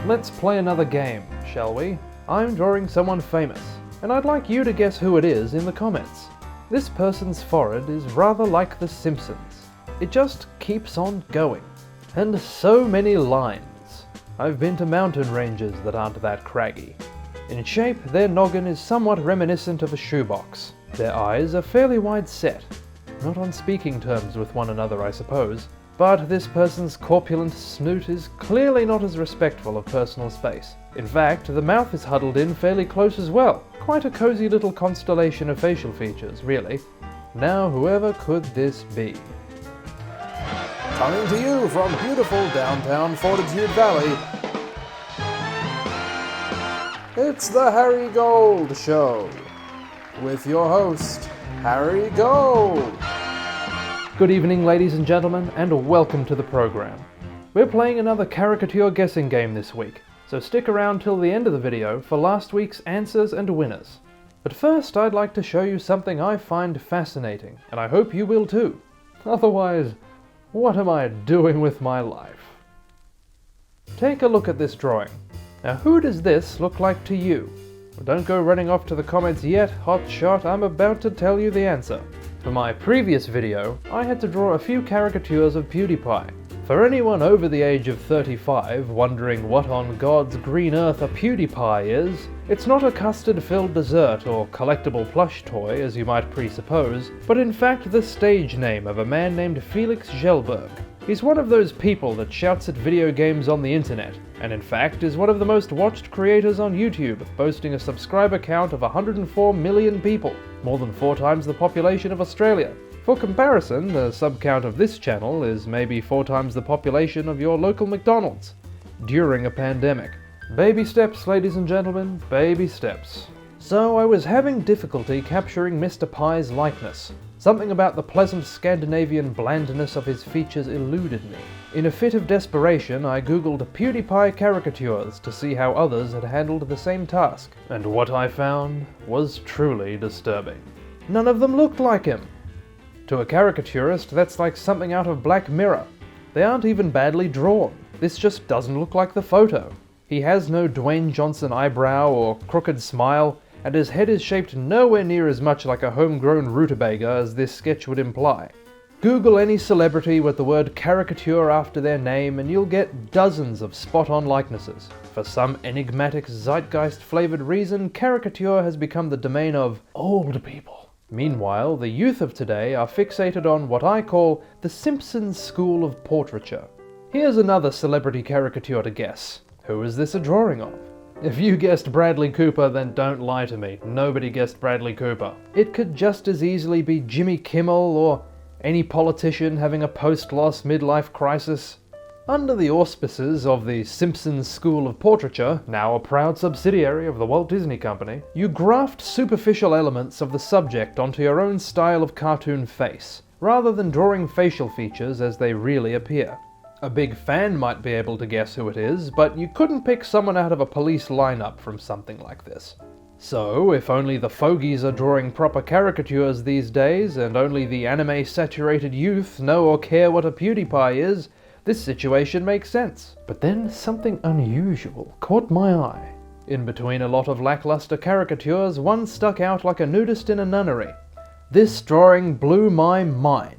Let's play another game, shall we? I'm drawing someone famous, and I'd like you to guess who it is in the comments. This person's forehead is rather like The Simpsons. It just keeps on going. And so many lines. I've been to mountain ranges that aren't that craggy. In shape, their noggin is somewhat reminiscent of a shoebox. Their eyes are fairly wide set. Not on speaking terms with one another, I suppose. But this person's corpulent snoot is clearly not as respectful of personal space. In fact, the mouth is huddled in fairly close as well. Quite a cozy little constellation of facial features, really. Now, whoever could this be? Coming to you from beautiful downtown Fortitude Valley, it's the Harry Gold Show, with your host, Harry Gold. Good evening, ladies and gentlemen, and welcome to the program. We're playing another caricature guessing game this week, so stick around till the end of the video for last week's answers and winners. But first, I'd like to show you something I find fascinating, and I hope you will too. Otherwise, what am I doing with my life? Take a look at this drawing. Now, who does this look like to you? Well, don't go running off to the comments yet, hotshot, I'm about to tell you the answer. For my previous video, I had to draw a few caricatures of PewDiePie. For anyone over the age of 35 wondering what on God's green earth a PewDiePie is, it's not a custard-filled dessert or collectible plush toy as you might presuppose, but in fact the stage name of a man named Felix Gelberg. He's one of those people that shouts at video games on the internet, and in fact is one of the most watched creators on YouTube, boasting a subscriber count of 104 million people, more than 4 times the population of Australia. For comparison, the sub-count of this channel is maybe 4 times the population of your local McDonald's, during a pandemic. Baby steps, ladies and gentlemen, baby steps. So I was having difficulty capturing Mr. Pie's likeness. Something about the pleasant Scandinavian blandness of his features eluded me. In a fit of desperation, I googled PewDiePie caricatures to see how others had handled the same task. And what I found was truly disturbing. None of them looked like him. To a caricaturist, that's like something out of Black Mirror. They aren't even badly drawn. This just doesn't look like the photo. He has no Dwayne Johnson eyebrow or crooked smile, and his head is shaped nowhere near as much like a homegrown rutabaga as this sketch would imply. Google any celebrity with the word caricature after their name and you'll get dozens of spot-on likenesses. For some enigmatic zeitgeist-flavored reason, caricature has become the domain of old people. Meanwhile, the youth of today are fixated on what I call the Simpsons school of portraiture. Here's another celebrity caricature to guess. Who is this a drawing of? If you guessed Bradley Cooper, then don't lie to me. Nobody guessed Bradley Cooper. It could just as easily be Jimmy Kimmel or any politician having a post-loss midlife crisis. Under the auspices of the Simpsons School of Portraiture, now a proud subsidiary of the Walt Disney Company, you graft superficial elements of the subject onto your own style of cartoon face, rather than drawing facial features as they really appear. A big fan might be able to guess who it is, but you couldn't pick someone out of a police lineup from something like this. So, if only the fogies are drawing proper caricatures these days, and only the anime-saturated youth know or care what a PewDiePie is, this situation makes sense. But then something unusual caught my eye. In between a lot of lackluster caricatures, one stuck out like a nudist in a nunnery. This drawing blew my mind.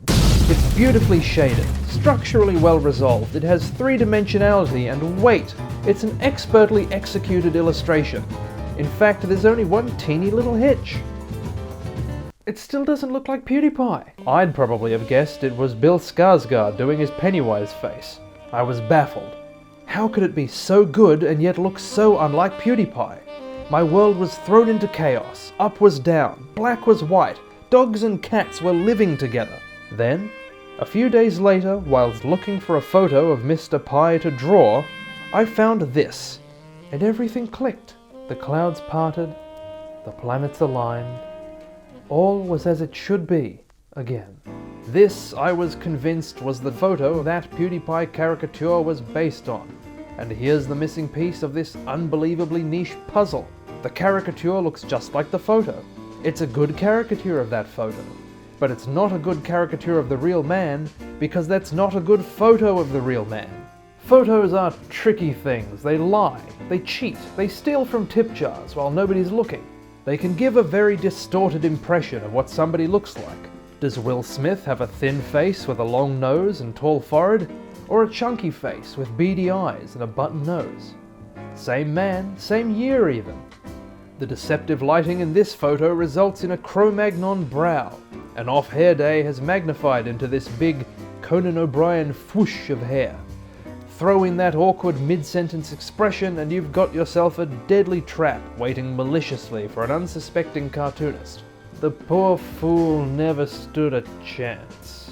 It's beautifully shaded, structurally well resolved, it has 3-dimensionality, and wait, it's an expertly executed illustration. In fact, there's only one teeny little hitch. It still doesn't look like PewDiePie. I'd probably have guessed it was Bill Skarsgård doing his Pennywise face. I was baffled. How could it be so good and yet look so unlike PewDiePie? My world was thrown into chaos. Up was down, black was white, dogs and cats were living together. Then, a few days later, whilst looking for a photo of Mr. Pie to draw, I found this, and everything clicked. The clouds parted, the planets aligned, all was as it should be, again. This, I was convinced, was the photo that PewDiePie caricature was based on. And here's the missing piece of this unbelievably niche puzzle. The caricature looks just like the photo. It's a good caricature of that photo. But it's not a good caricature of the real man, because that's not a good photo of the real man. Photos are tricky things. They lie, they cheat, they steal from tip jars while nobody's looking. They can give a very distorted impression of what somebody looks like. Does Will Smith have a thin face with a long nose and tall forehead, or a chunky face with beady eyes and a button nose? Same man, same year even. The deceptive lighting in this photo results in a Cro-Magnon brow. An off-hair day has magnified into this big Conan O'Brien whoosh of hair. Throw in that awkward mid-sentence expression and you've got yourself a deadly trap waiting maliciously for an unsuspecting cartoonist. The poor fool never stood a chance.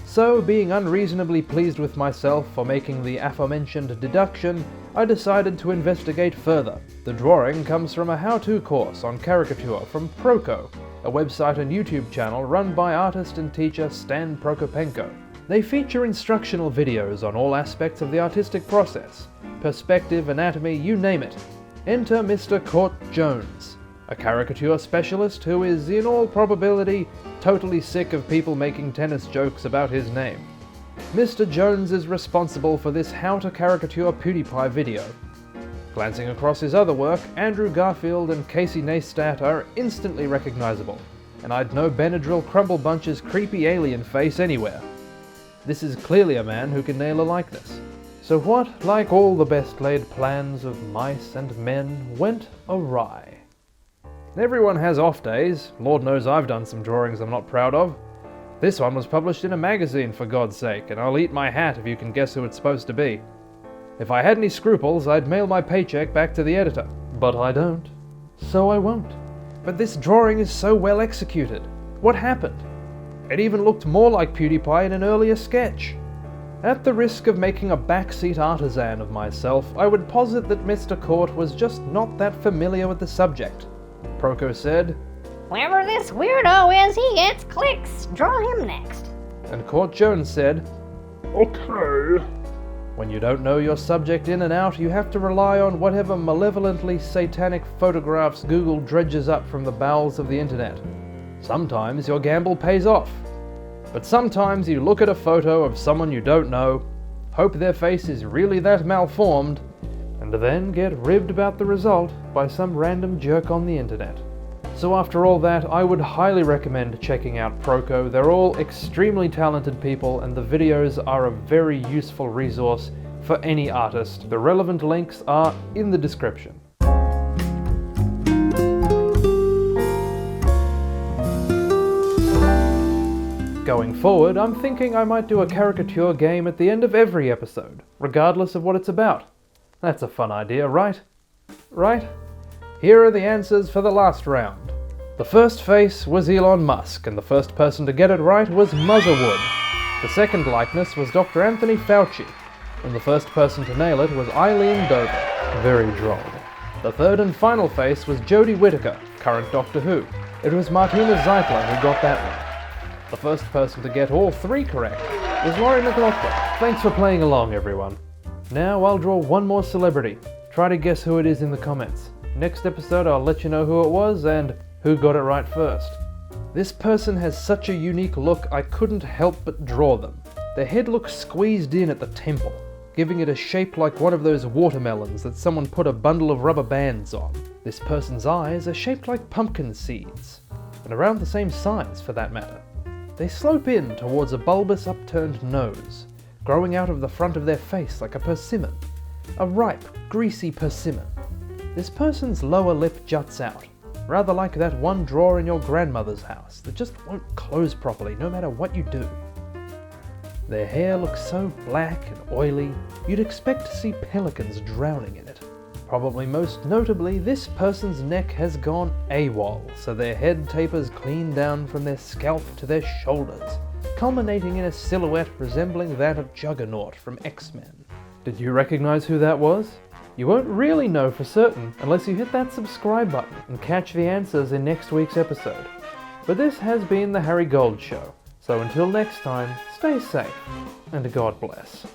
So, being unreasonably pleased with myself for making the aforementioned deduction, I decided to investigate further. The drawing comes from a how-to course on caricature from Proko, a website and YouTube channel run by artist and teacher Stan Prokopenko. They feature instructional videos on all aspects of the artistic process, perspective, anatomy, you name it. Enter Mr. Court Jones, a caricature specialist who is, in all probability, totally sick of people making tennis jokes about his name. Mr. Jones is responsible for this How to Caricature PewDiePie video. Glancing across his other work, Andrew Garfield and Casey Neistat are instantly recognizable, and I'd know Benadryl Crumblebunch's creepy alien face anywhere. This is clearly a man who can nail a likeness. So what, like all the best laid plans of mice and men, went awry? Everyone has off days. Lord knows I've done some drawings I'm not proud of. This one was published in a magazine, for God's sake, and I'll eat my hat if you can guess who it's supposed to be. If I had any scruples, I'd mail my paycheck back to the editor. But I don't. So I won't. But this drawing is so well executed. What happened? It even looked more like PewDiePie in an earlier sketch. At the risk of making a backseat artisan of myself, I would posit that Mr. Court was just not that familiar with the subject. Proko said, "Whoever this weirdo is, he gets clicks. Draw him next." And Court Jones said, "Okay." When you don't know your subject in and out, you have to rely on whatever malevolently satanic photographs Google dredges up from the bowels of the internet. Sometimes your gamble pays off. But sometimes you look at a photo of someone you don't know, hope their face is really that malformed, and then get ribbed about the result by some random jerk on the internet. So after all that, I would highly recommend checking out Proko. They're all extremely talented people and the videos are a very useful resource for any artist. The relevant links are in the description. Going forward, I'm thinking I might do a caricature game at the end of every episode, regardless of what it's about. That's a fun idea, right? Right? Here are the answers for the last round. The first face was Elon Musk, and the first person to get it right was Muzzlewood. The second likeness was Dr. Anthony Fauci, and the first person to nail it was Eileen Dover. Very droll. The third and final face was Jodie Whittaker, current Doctor Who. It was Martina Zeitler who got that one. The first person to get all three correct was Laurie McLaughlin. Thanks for playing along, everyone. Now I'll draw one more celebrity. Try to guess who it is in the comments. Next episode I'll let you know who it was and who got it right first. This person has such a unique look I couldn't help but draw them. Their head looks squeezed in at the temple, giving it a shape like one of those watermelons that someone put a bundle of rubber bands on. This person's eyes are shaped like pumpkin seeds, and around the same size for that matter. They slope in towards a bulbous upturned nose, growing out of the front of their face like a persimmon. A ripe, greasy persimmon. This person's lower lip juts out, rather like that one drawer in your grandmother's house that just won't close properly no matter what you do. Their hair looks so black and oily, you'd expect to see pelicans drowning in it. Probably most notably, this person's neck has gone AWOL, so their head tapers clean down from their scalp to their shoulders, culminating in a silhouette resembling that of Juggernaut from X-Men. Did you recognize who that was? You won't really know for certain unless you hit that subscribe button and catch the answers in next week's episode. But this has been the Harry Gold Show, so until next time, stay safe, and God bless.